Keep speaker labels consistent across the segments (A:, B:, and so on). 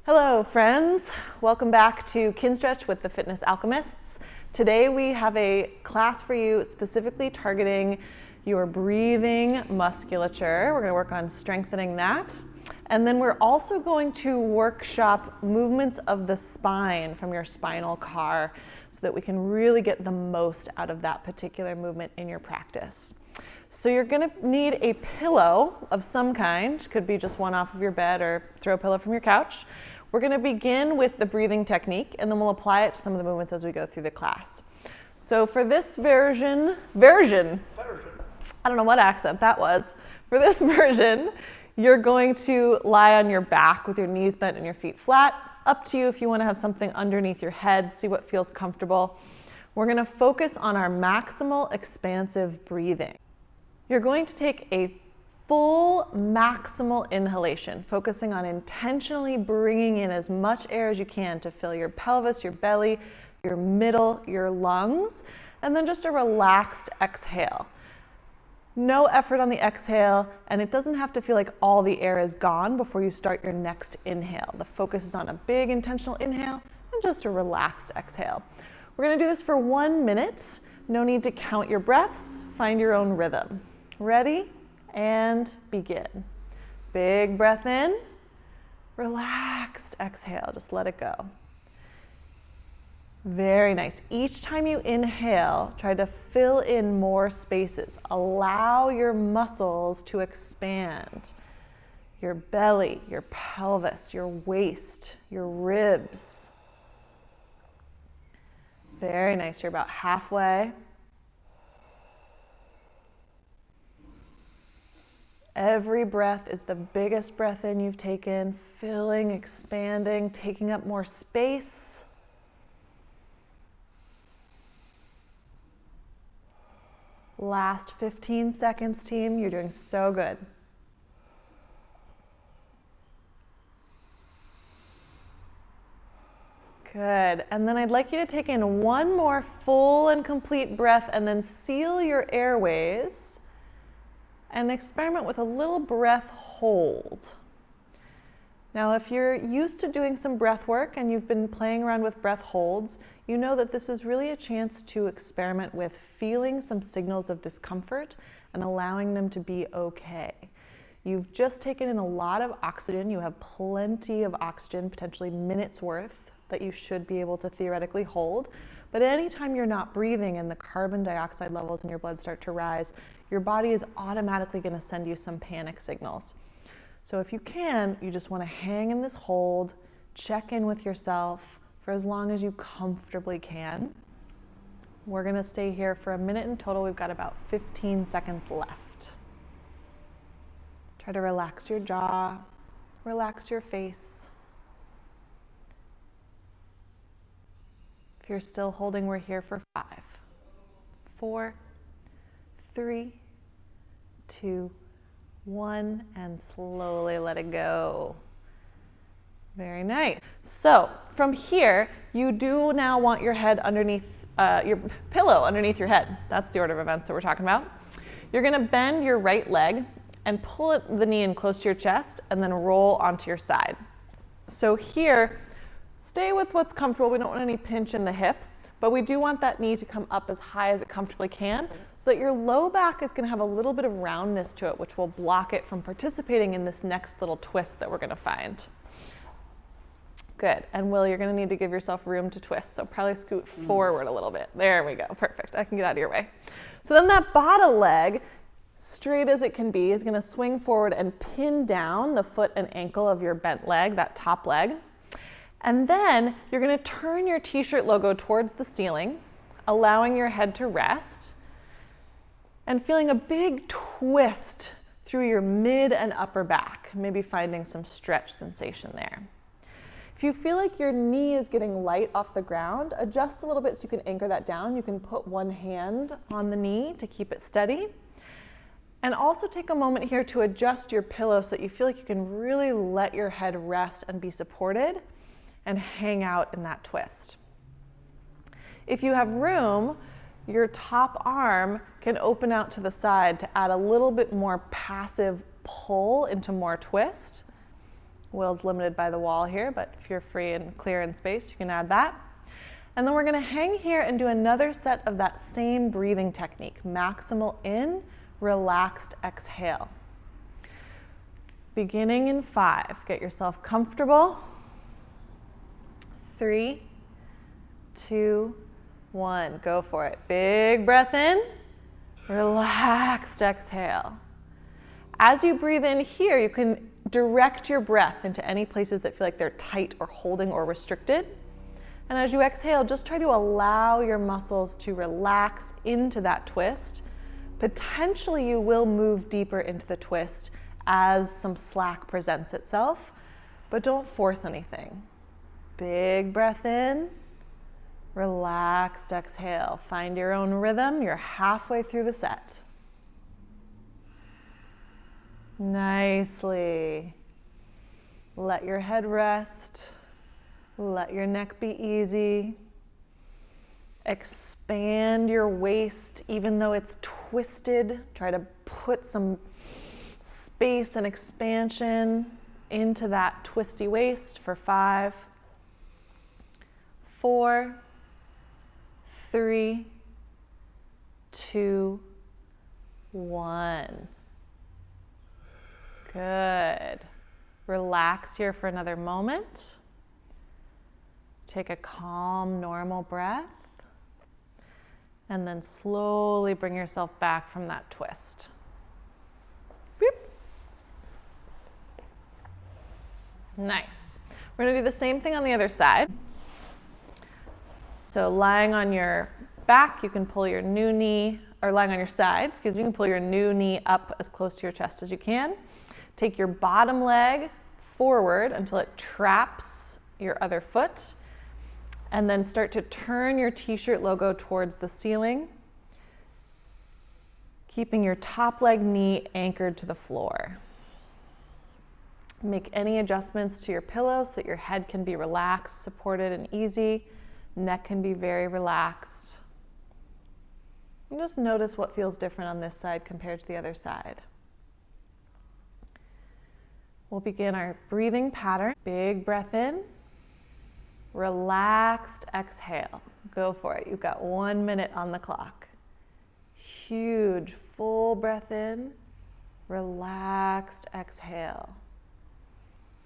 A: Hello friends, welcome back to Kinstretch with the Fitness Alchemists. Today we have a class for you specifically targeting your breathing musculature. We're going to work on strengthening that. And then we're also going to workshop movements of the spine from your spinal car so that we can really get the most out of that particular movement in your practice. So you're going to need a pillow of some kind, could be just one off of your bed or throw a pillow from your couch. We're going to begin with the breathing technique and then we'll apply it to some of the movements as we go through the class. So for this version, I don't know what accent that was. For this version, you're going to lie on your back with your knees bent and your feet flat. Up to you if you want to have something underneath your head, see what feels comfortable. We're going to focus on our maximal expansive breathing. You're going to take a full maximal inhalation, focusing on intentionally bringing in as much air as you can to fill your pelvis, your belly, your middle, your lungs, and then just a relaxed exhale. No effort on the exhale, and it doesn't have to feel like all the air is gone before you start your next inhale. The focus is on a big intentional inhale and just a relaxed exhale. We're going to do this for 1 minute. No need to count your breaths. Find your own rhythm. Ready? And begin. Big breath in, relaxed exhale, just let it go. Very nice. Each time you inhale, try to fill in more spaces. Allow your muscles to expand. Your belly, your pelvis, your waist, your ribs. Very nice. You're about halfway. Every breath is the biggest breath in you've taken, filling, expanding, taking up more space. Last 15 seconds, team. You're doing so good. Good. And then I'd like you to take in one more full and complete breath and then seal your airways. And experiment with a little breath hold. Now, if you're used to doing some breath work and you've been playing around with breath holds, you know that this is really a chance to experiment with feeling some signals of discomfort and allowing them to be okay. You've just taken in a lot of oxygen. You have plenty of oxygen, potentially minutes worth, that you should be able to theoretically hold. But anytime you're not breathing and the carbon dioxide levels in your blood start to rise, your body is automatically going to send you some panic signals. So if you can, you just want to hang in this hold, check in with yourself for as long as you comfortably can. We're going to stay here for a minute in total. We've got about 15 seconds left. Try to relax your jaw, relax your face. If you're still holding, we're here for 5, 4, 3, 2, 1, and slowly let it go. Very nice. So from here, you do now want your head underneath, your pillow underneath your head. That's the order of events that we're talking about. You're going to bend your right leg and pull the knee in close to your chest and then roll onto your side. So here, stay with what's comfortable. We don't want any pinch in the hip, but we do want that knee to come up as high as it comfortably can so that your low back is going to have a little bit of roundness to it, which will block it from participating in this next little twist that we're going to find. Good. And Will, you're going to need to give yourself room to twist, so probably scoot forward a little bit. There we go. Perfect. I can get out of your way. So then that bottom leg, straight as it can be, is going to swing forward and pin down the foot and ankle of your bent leg, that top leg. And then you're going to turn your t-shirt logo towards the ceiling, allowing your head to rest, and feeling a big twist through your mid and upper back, maybe finding some stretch sensation there. If you feel like your knee is getting light off the ground, adjust a little bit so you can anchor that down. You can put one hand on the knee to keep it steady. And also take a moment here to adjust your pillow so that you feel like you can really let your head rest and be supported and hang out in that twist. If you have room, your top arm can open out to the side to add a little bit more passive pull into more twist. Will's limited by the wall here, but if you're free and clear in space, you can add that. And then we're going to hang here and do another set of that same breathing technique. Maximal in, relaxed exhale. Beginning in 5. Get yourself comfortable. 3, 2, 1. Go for it. Big breath in, relaxed exhale. As you breathe in here, you can direct your breath into any places that feel like they're tight or holding or restricted. And as you exhale, just try to allow your muscles to relax into that twist. Potentially you will move deeper into the twist as some slack presents itself, but don't force anything. Big breath in, relaxed exhale. Find your own rhythm. You're halfway through the set. Nicely. Let your head rest. Let your neck be easy. Expand your waist even though it's twisted. Try to put some space and expansion into that twisty waist for 5, 4, 3, 2, 1. Good. Relax here for another moment. Take a calm, normal breath. And then slowly bring yourself back from that twist. Beep. Nice. We're going to do the same thing on the other side. So lying on your back, you can pull your new knee, or lying on your side, excuse me, you can pull your new knee up as close to your chest as you can. Take your bottom leg forward until it traps your other foot. And then start to turn your t-shirt logo towards the ceiling, keeping your top leg knee anchored to the floor. Make any adjustments to your pillow so that your head can be relaxed, supported, and easy. Neck can be very relaxed. And just notice what feels different on this side compared to the other side. We'll begin our breathing pattern. Big breath in. Relaxed exhale. Go for it. You've got 1 minute on the clock. Huge full breath in. Relaxed exhale.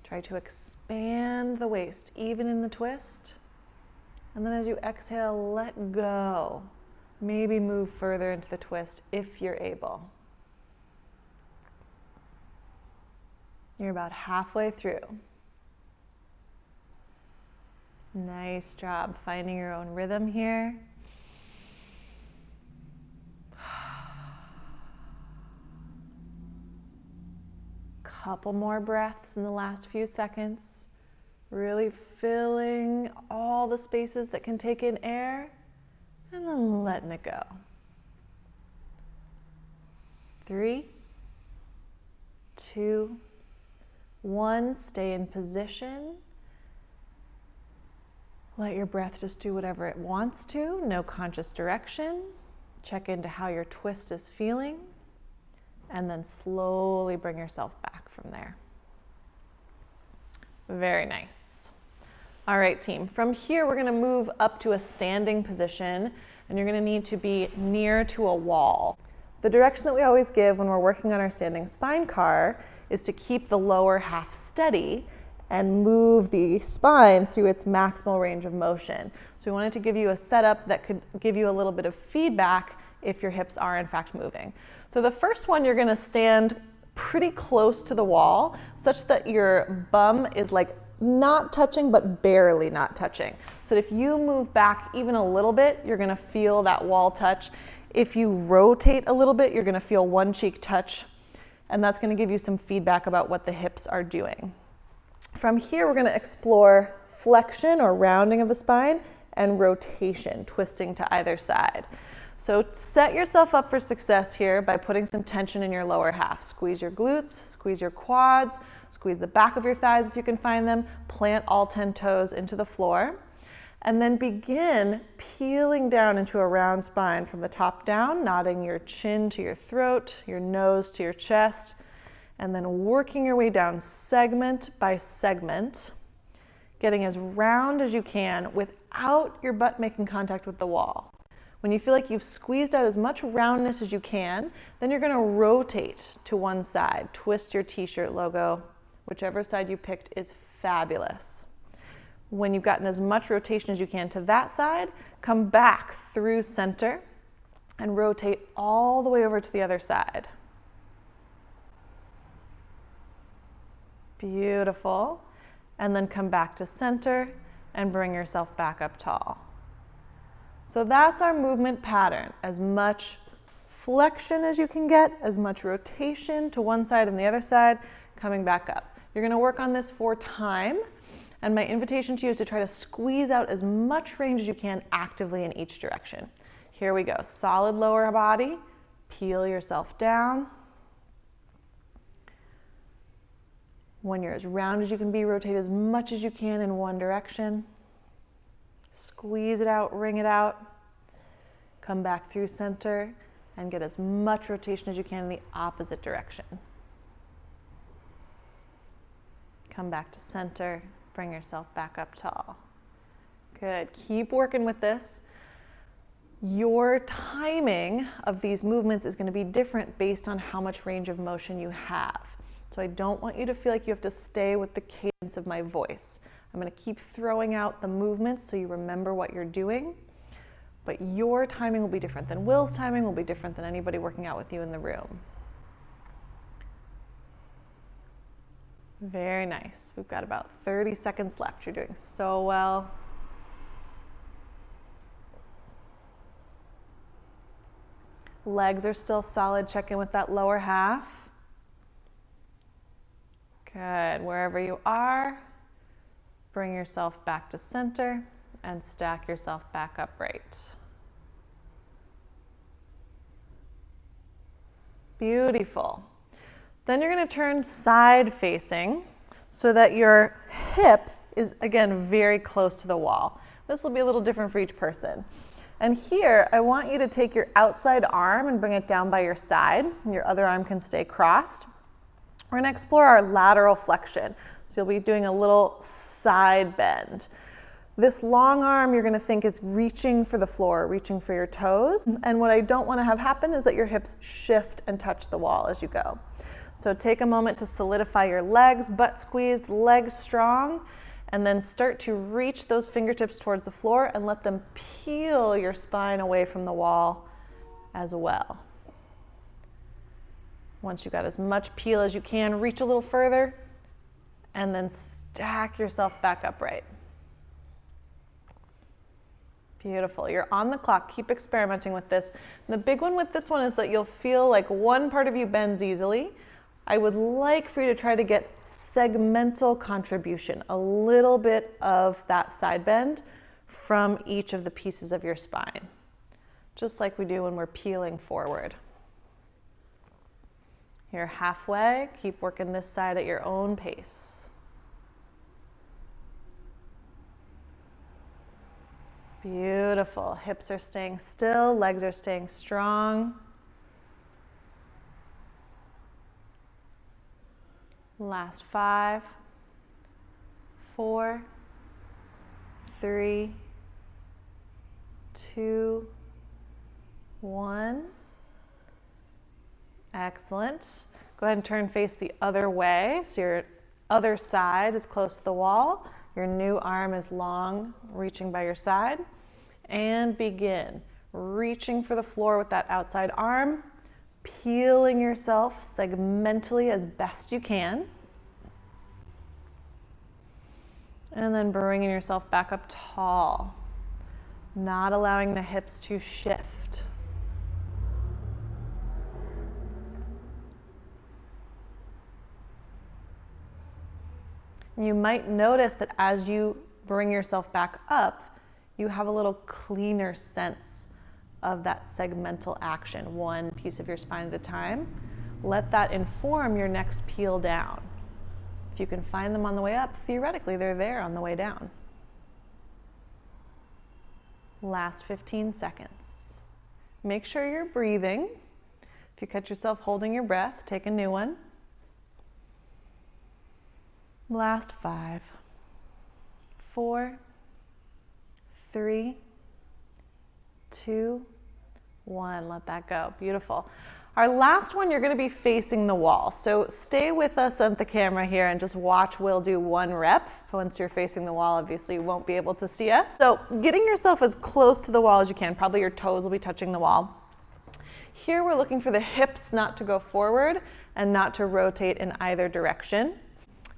A: Try to expand the waist, even in the twist. And then as you exhale, let go. Maybe move further into the twist if you're able. You're about halfway through. Nice job finding your own rhythm here. Couple more breaths in the last few seconds. Really filling all the spaces that can take in air and then letting it go. 3, 2, 1. Stay in position. Let your breath just do whatever it wants to, no conscious direction. Check into how your twist is feeling, and then slowly bring yourself back from there. Very nice. All right, team. From here, we're going to move up to a standing position, and you're going to need to be near to a wall. The direction that we always give when we're working on our standing spine car is to keep the lower half steady and move the spine through its maximal range of motion. So we wanted to give you a setup that could give you a little bit of feedback if your hips are in fact moving. So the first one, you're gonna stand pretty close to the wall such that your bum is like not touching but barely not touching. So that if you move back even a little bit, you're gonna feel that wall touch. If you rotate a little bit, you're gonna feel one cheek touch, and that's gonna give you some feedback about what the hips are doing. From here, we're going to explore flexion or rounding of the spine and rotation, twisting to either side. So set yourself up for success here by putting some tension in your lower half. Squeeze your glutes, squeeze your quads, squeeze the back of your thighs if you can find them, plant all 10 toes into the floor, and then begin peeling down into a round spine from the top down, nodding your chin to your throat, your nose to your chest, And then working your way down segment by segment, getting as round as you can without your butt making contact with the wall. When you feel like you've squeezed out as much roundness as you can, then you're going to rotate to one side. Twist your t-shirt logo. Whichever side you picked is fabulous. When you've gotten as much rotation as you can to that side, come back through center and rotate all the way over to the other side. Beautiful. And then come back to center and bring yourself back up tall. So that's our movement pattern. As much flexion as you can get, as much rotation to one side and the other side, coming back up. You're going to work on this for time, and my invitation to you is to try to squeeze out as much range as you can actively in each direction. Here we go. Solid lower body, peel yourself down. When you're as round as you can be, rotate as much as you can in one direction. Squeeze it out, wring it out. Come back through center and get as much rotation as you can in the opposite direction. Come back to center, bring yourself back up tall. Good, keep working with this. Your timing of these movements is going to be different based on how much range of motion you have. So I don't want you to feel like you have to stay with the cadence of my voice. I'm going to keep throwing out the movements so you remember what you're doing, but your timing will be different than Will's timing, will be different than anybody working out with you in the room. Very nice. We've got about 30 seconds left. You're doing so well. Legs are still solid. Check in with that lower half. Good. Wherever you are, bring yourself back to center and stack yourself back upright. Beautiful. Then you're going to turn side facing so that your hip is, again, very close to the wall. This will be a little different for each person. And here, I want you to take your outside arm and bring it down by your side. Your other arm can stay crossed. We're going to explore our lateral flexion. So you'll be doing a little side bend. This long arm you're going to think is reaching for the floor, reaching for your toes. And what I don't want to have happen is that your hips shift and touch the wall as you go. So take a moment to solidify your legs, butt squeezed, legs strong, and then start to reach those fingertips towards the floor and let them peel your spine away from the wall as well. Once you've got as much peel as you can, reach a little further and then stack yourself back upright. Beautiful. You're on the clock. Keep experimenting with this. And the big one with this one is that you'll feel like one part of you bends easily. I would like for you to try to get segmental contribution, a little bit of that side bend from each of the pieces of your spine, just like we do when we're peeling forward. You're halfway. Keep working this side at your own pace. Beautiful. Hips are staying still, legs are staying strong. Last 5, 4, 3, 2, 1. Excellent. Go ahead and turn face the other way. So your other side is close to the wall. Your new arm is long, reaching by your side. And begin. Reaching for the floor with that outside arm. Peeling yourself segmentally as best you can. And then bringing yourself back up tall. Not allowing the hips to shift. You might notice that as you bring yourself back up, you have a little cleaner sense of that segmental action, one piece of your spine at a time. Let that inform your next peel down. If you can find them on the way up, theoretically they're there on the way down. Last 15 seconds. Make sure you're breathing. If you catch yourself holding your breath, take a new one. Last 5, 4, 3, 2, 1. Let that go. Beautiful. Our last one, you're going to be facing the wall. So stay with us at the camera here and just watch Will do 1 rep. Once you're facing the wall, obviously you won't be able to see us. So getting yourself as close to the wall as you can. Probably your toes will be touching the wall. Here we're looking for the hips not to go forward and not to rotate in either direction.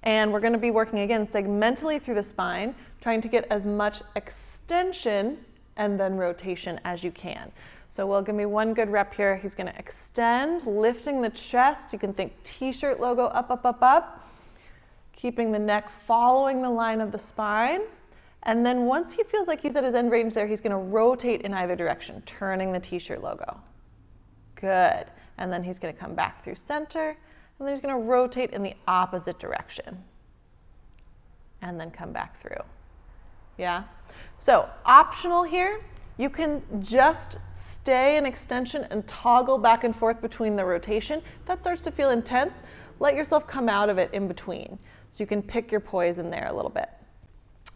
A: And we're going to be working again segmentally through the spine, trying to get as much extension and then rotation as you can. So Will, give me 1 good rep here. He's going to extend, lifting the chest. You can think t-shirt logo, up, up, up, up. Keeping the neck following the line of the spine. And then once he feels like he's at his end range there, he's going to rotate in either direction, turning the t-shirt logo. Good. And then he's going to come back through center. And then he's going to rotate in the opposite direction. And then come back through. Yeah? So optional here. You can just stay in extension and toggle back and forth between the rotation. If that starts to feel intense, let yourself come out of it in between. So you can pick your poise in there a little bit.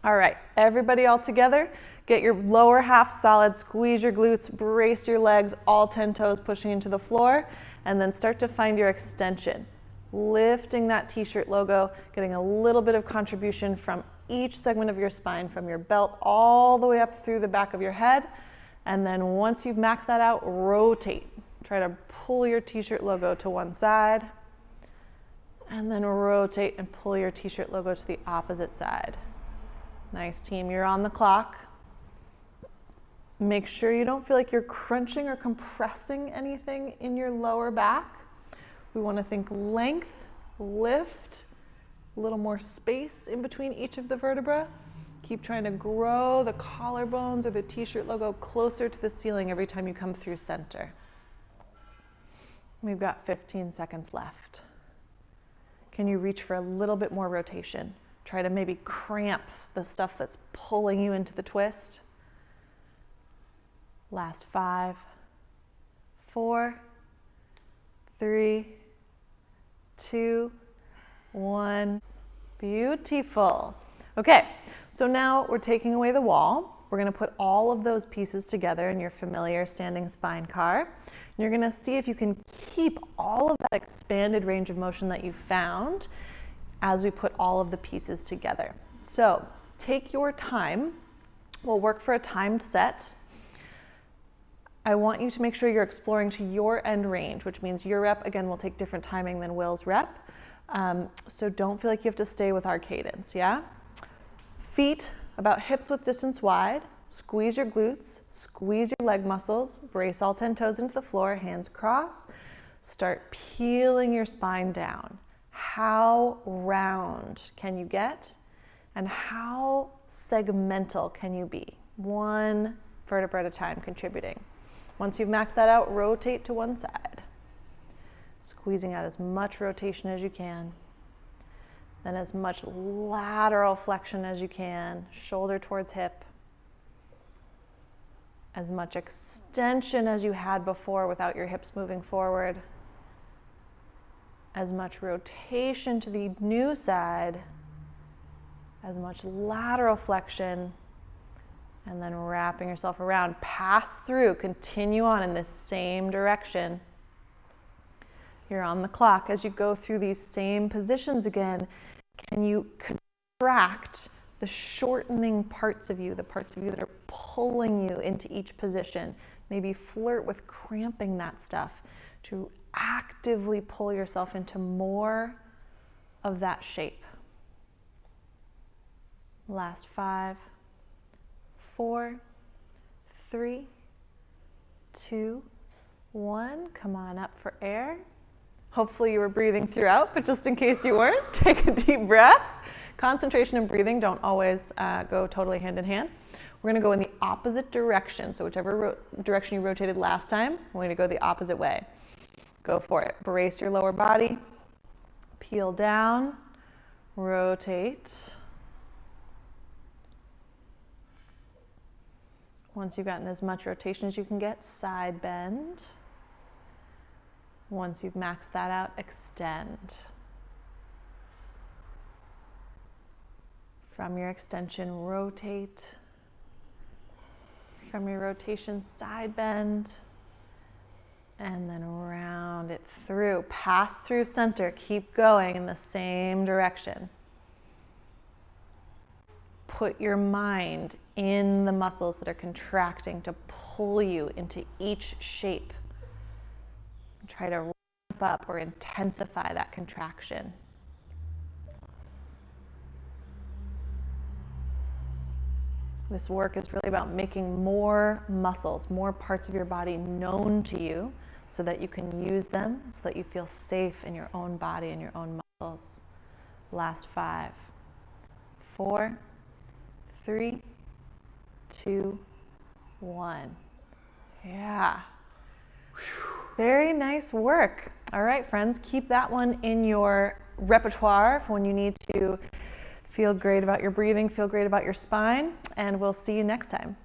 A: All right, everybody all together. Get your lower half solid, squeeze your glutes, brace your legs, all 10 toes pushing into the floor, and then start to find your extension. Lifting that t-shirt logo, getting a little bit of contribution from each segment of your spine, from your belt all the way up through the back of your head. And then once you've maxed that out, rotate. Try to pull your t-shirt logo to one side. And then rotate and pull your t-shirt logo to the opposite side. Nice, team. You're on the clock. Make sure you don't feel like you're crunching or compressing anything in your lower back. We want to think length, lift, a little more space in between each of the vertebrae. Keep trying to grow the collarbones or the t-shirt logo closer to the ceiling every time you come through center. We've got 15 seconds left. Can you reach for a little bit more rotation? Try to maybe cramp the stuff that's pulling you into the twist. Last 5, 4, 3, 2, 1. Beautiful. Okay, so now we're taking away the wall. We're going to put all of those pieces together in your familiar standing spine car. And you're going to see if you can keep all of that expanded range of motion that you found as we put all of the pieces together. So take your time. We'll work for a timed set. I want you to make sure you're exploring to your end range, which means your rep, again, will take different timing than Will's rep. So don't feel like you have to stay with our cadence, yeah? Feet about hips width distance wide. Squeeze your glutes, squeeze your leg muscles, brace all 10 toes into the floor, hands cross. Start peeling your spine down. How round can you get? And how segmental can you be? 1 vertebra at a time contributing. Once you've maxed that out, rotate to one side. Squeezing out as much rotation as you can. Then as much lateral flexion as you can, shoulder towards hip. As much extension as you had before without your hips moving forward. As much rotation to the new side. As much lateral flexion. And then wrapping yourself around. Pass through, continue on in this same direction. You're on the clock. As you go through these same positions again, can you contract the shortening parts of you, the parts of you that are pulling you into each position? Maybe flirt with cramping that stuff to actively pull yourself into more of that shape. Last 5, 4, 3, 2, 1. Come on up for air. Hopefully you were breathing throughout, but just in case you weren't, take a deep breath. Concentration and breathing don't always go totally hand in hand. We're going to go in the opposite direction. So whichever direction you rotated last time, we're going to go the opposite way. Go for it. Brace your lower body. Peel down. Rotate. Once you've gotten as much rotation as you can get, side bend. Once you've maxed that out, extend. From your extension, rotate. From your rotation, side bend. And then round it through. Pass through center. Keep going in the same direction. Put your mind in the muscles that are contracting to pull you into each shape. Try to ramp up or intensify that contraction. This work is really about making more muscles, more parts of your body known to you so that you can use them, so that you feel safe in your own body and your own muscles. Last 5, 4, 3, 2, 1. Yeah. Very nice work. All right, friends, keep that one in your repertoire for when you need to feel great about your breathing, feel great about your spine, and we'll see you next time.